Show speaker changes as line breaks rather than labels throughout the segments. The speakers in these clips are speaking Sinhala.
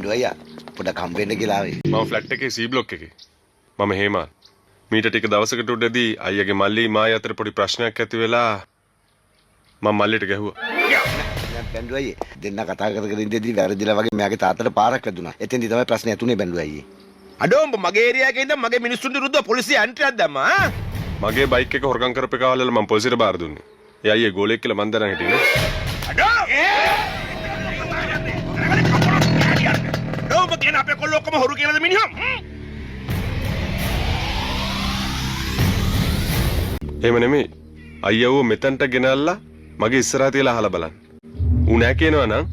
බැන්ඩු අයියා පොඩක් හම්බෙන්න කියලා ආවේ.
මම ෆ්ලැට් එකේ C බ්ලොක් එකේ. මම හේමාල්. මීට ටික දවසකට උඩදී අයියාගේ මල්ලි මායි අතර පොඩි ප්‍රශ්නයක් ඇති වෙලා මම මල්ලිට ගැහුවා.
නෑ බැන්ඩු අයියේ දෙන්න කතා කරගෙන ඉඳිද්දි වැරදිලා වගේ මෙයාගේ තාත්තට පාරක් වැදුනා. එතෙන්දි තමයි ප්‍රශ්නේ ඇතුනේ බැන්ඩු අයියේ.
අඩෝ උඹ මගේ ඒරියා එකේ ඉඳන් මගේ මිනිස්සුන්ට විරුද්ධව පොලිසිය ඇන්ට්‍රියක් දැම්මා ආ?
මගේ බයික් එක හොරගම් කරපේකවල මම පොලිසියට බාර දුන්නේ. ඒ අයියේ ගෝලෙක් කියලා මන් දැනන් හිටියේ නේ.
අඩෝ උඹ කියන අපේ කොල්ලෝ ඔක්කොම හොරු කියලාද මිනිහම්?
එහෙම නෙමෙයි. අයියව මෙතනට ගෙනල්ලා මගේ ඉස්සරහා තියලා අහලා බලන්න. ඌ නෑ කියනවා නම්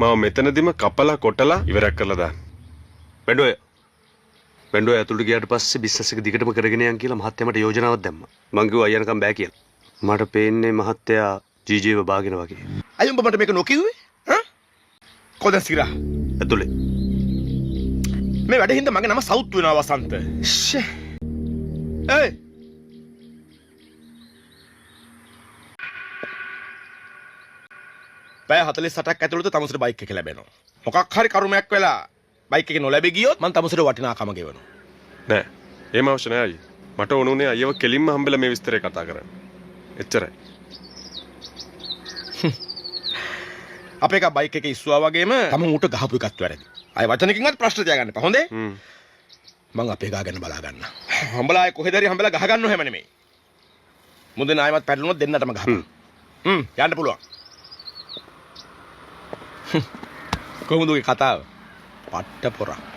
මම මෙතනදිම කපලා කොටලා ඉවරක් කරලා දාන්න.
බැන්ඩෝ ඇතුළට ගියාට පස්සේ බිස්නස් එක දිගටම කරගෙන යන්න කියලා මහත්තයා මට යෝජනාවක් දැම්මා. මං කිව්වා අයියනකම් බෑ කියලා. මට පේන්නේ මහත්තයා ජීජීව බාගෙන වගේ.
අයියෝ උඹ මට මේක නොකියුවේ? හා? කොහෙන්ද සිරා?
ඇතුළේ.
මේ වැඩ හින්දා මගේ නම සවුත් වෙනවා වසන්ත. ෂේ. ඒයි. පැය 48ක් ඇතුළත තමුසට බයික් එක ලැබෙනවා. මොකක් හරි කරුමයක් වෙලා බයික් එක නොලැබී ගියොත් මං තමුසට වටිනාකම ගෙවනවා.
නෑ. එහෙම අවශ්‍ය නෑ අයියේ. මට ඕන උනේ අයියව කෙලින්ම හම්බෙලා මේ විස්තරේ කතා කරන්න. එච්චරයි.
අපේ එක බයික් එක ඉස්සුවා වගේම තම ඌට ගහපු එකත් වැරදි. අය වචනකින්වත් ප්‍රශ්න තියාගන්න එපා. හොඳේ? මං අපේ ගා ගැන බලා ගන්න. හම්බලා අය කොහෙද හරි හම්බලා ගහ ගන්නව හැම නෙමෙයි. මුදේ නායමත් පැටලුනොත් දෙන්නටම ගහපන්. යන්න පුළුවන්. කොහොමද ඔය කතාව? පට්ට පොරක්.